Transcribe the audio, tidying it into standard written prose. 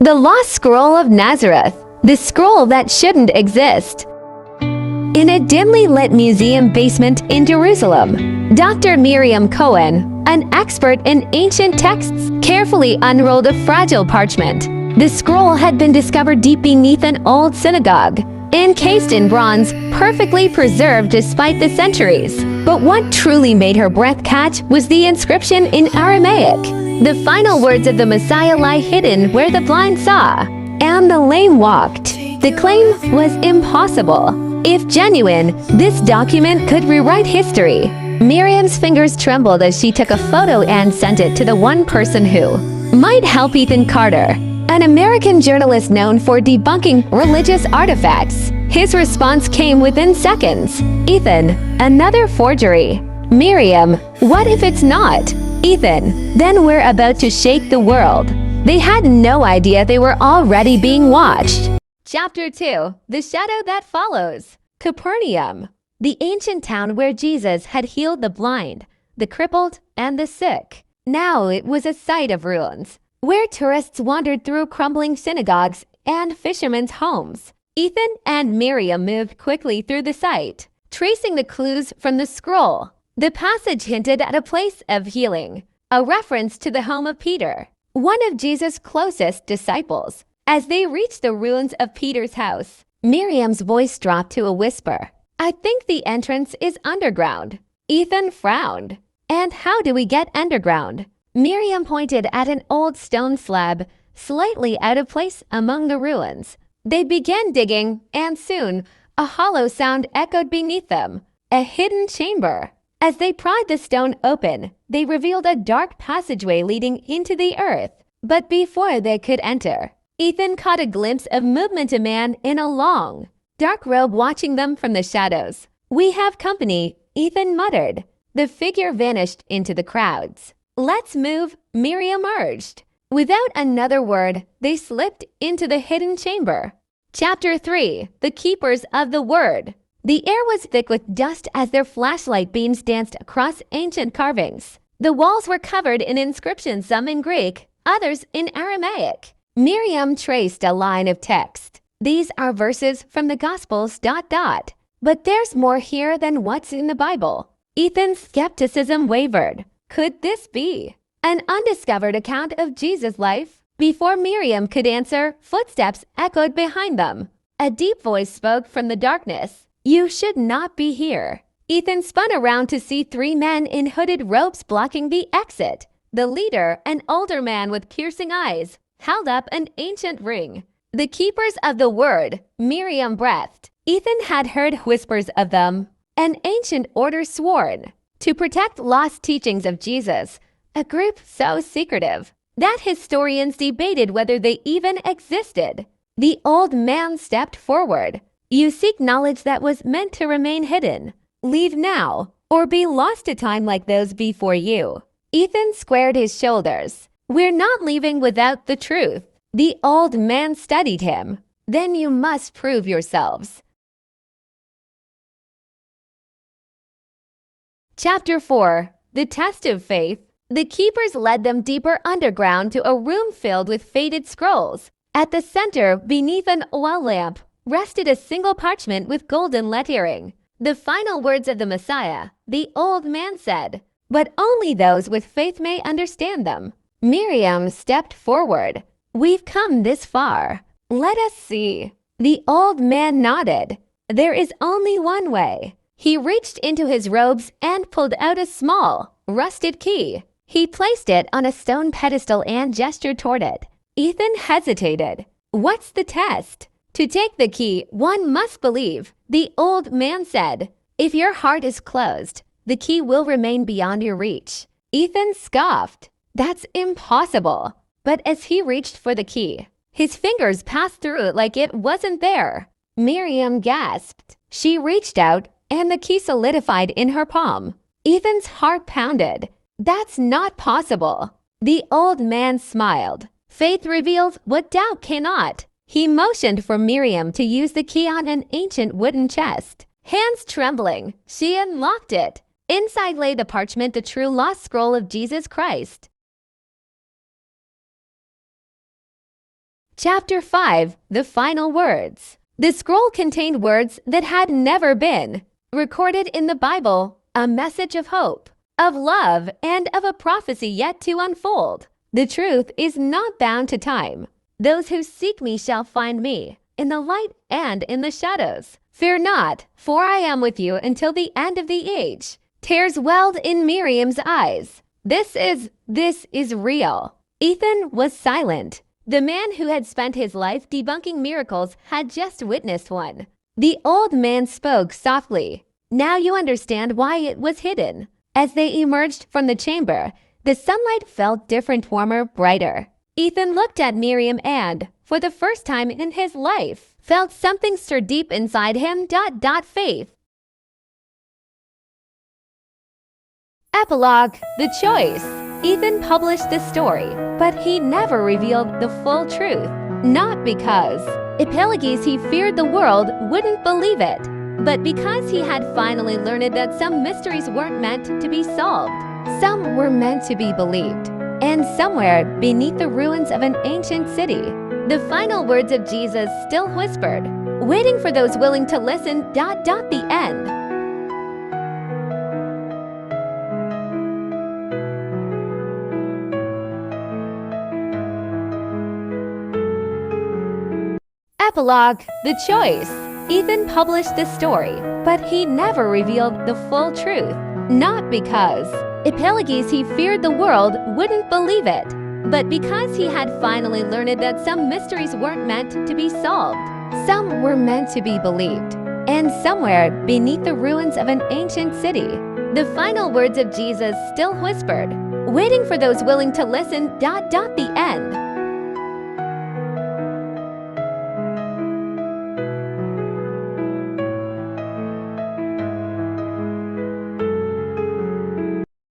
The Lost Scroll of Nazareth, the scroll that shouldn't exist. In a dimly lit museum basement in Jerusalem, Dr. Miriam Cohen, an expert in ancient texts, carefully unrolled a fragile parchment. The scroll had been discovered deep beneath an old synagogue, encased in bronze, perfectly preserved despite the centuries. But what truly made her breath catch was the inscription in Aramaic. The final words of the Messiah lie hidden where the blind saw, and the lame walked. The claim was impossible. If genuine, this document could rewrite history. Miriam's fingers trembled as she took a photo and sent it to the one person who might help Ethan Carter, an American journalist known for debunking religious artifacts. His response came within seconds. Ethan, another forgery. Miriam, what if it's not? Ethan, then we're about to shake the world. They had no idea they were already being watched. Chapter 2. The Shadow That Follows. Capernaum, the ancient town where Jesus had healed the blind, the crippled, and the sick. Now it was a site of ruins, where tourists wandered through crumbling synagogues and fishermen's homes. Ethan and Miriam moved quickly through the site, tracing the clues from the scroll. The passage hinted at a place of healing, a reference to the home of Peter, one of Jesus' closest disciples. As they reached the ruins of Peter's house, Miriam's voice dropped to a whisper. I think the entrance is underground. Ethan frowned. And how do we get underground? Miriam pointed at an old stone slab, slightly out of place among the ruins. They began digging, and soon, a hollow sound echoed beneath them. A hidden chamber. As they pried the stone open, they revealed a dark passageway leading into the earth. But before they could enter, Ethan caught a glimpse of movement, a man in a long, dark robe watching them from the shadows. We have company, Ethan muttered. The figure vanished into the crowds. Let's move, Miriam urged. Without another word, they slipped into the hidden chamber. Chapter 3. The Keepers of the Word. The air was thick with dust as their flashlight beams danced across ancient carvings. The walls were covered in inscriptions, some in Greek, others in Aramaic. Miriam traced a line of text. These are verses from the Gospels, ... But there's more here than what's in the Bible. Ethan's skepticism wavered. Could this be an undiscovered account of Jesus' life? Before Miriam could answer, footsteps echoed behind them. A deep voice spoke from the darkness. You should not be here. Ethan spun around to see three men in hooded robes blocking the exit. The leader, an older man with piercing eyes, held up an ancient ring. The Keepers of the Word, Miriam breathed. Ethan had heard whispers of them. An ancient order sworn to protect lost teachings of Jesus, a group so secretive that historians debated whether they even existed. The old man stepped forward. You seek knowledge that was meant to remain hidden. Leave now, or be lost to time like those before you. Ethan squared his shoulders. We're not leaving without the truth. The old man studied him. Then you must prove yourselves. Chapter 4. The Test of Faith. The keepers led them deeper underground to a room filled with faded scrolls. At the center, beneath an oil lamp, rested a single parchment with golden lettering. The final words of the Messiah, the old man said, but only those with faith may understand them. Miriam stepped forward. We've come this far. Let us see. The old man nodded. There is only one way. He reached into his robes and pulled out a small, rusted key. He placed it on a stone pedestal and gestured toward it. Ethan hesitated. What's the test? To take the key, one must believe, the old man said. If your heart is closed, the key will remain beyond your reach. Ethan scoffed. That's impossible. But as he reached for the key, his fingers passed through it like it wasn't there. Miriam gasped. She reached out, and the key solidified in her palm. Ethan's heart pounded. That's not possible. The old man smiled. Faith reveals what doubt cannot. He motioned for Miriam to use the key on an ancient wooden chest. Hands trembling, she unlocked it. Inside lay the parchment, the true lost scroll of Jesus Christ. Chapter 5, The Final Words. The scroll contained words that had never been recorded in the Bible, a message of hope, of love, and of a prophecy yet to unfold. The truth is not bound to time. Those who seek me shall find me, in the light and in the shadows. Fear not, for I am with you until the end of the age. Tears welled in Miriam's eyes. This is real. Ethan was silent. The man who had spent his life debunking miracles had just witnessed one. The old man spoke softly. Now you understand why it was hidden. As they emerged from the chamber, the sunlight felt different, warmer, brighter. Ethan looked at Miriam and, for the first time in his life, felt something stir deep inside him. Faith. Epilogue, The Choice. Ethan published this story, but he never revealed the full truth. Not because Epilogis he feared the world wouldn't believe it, but because he had finally learned that some mysteries weren't meant to be solved. Some were meant to be believed. And somewhere beneath the ruins of an ancient city, the final words of Jesus still whispered, waiting for those willing to listen. The end. Epilogue, The Choice. Ethan published this story, but he never revealed the full truth. Not because Epilogis he feared the world wouldn't believe it, but because he had finally learned that some mysteries weren't meant to be solved. Some were meant to be believed. And somewhere beneath the ruins of an ancient city, the final words of Jesus still whispered, waiting for those willing to listen. The end.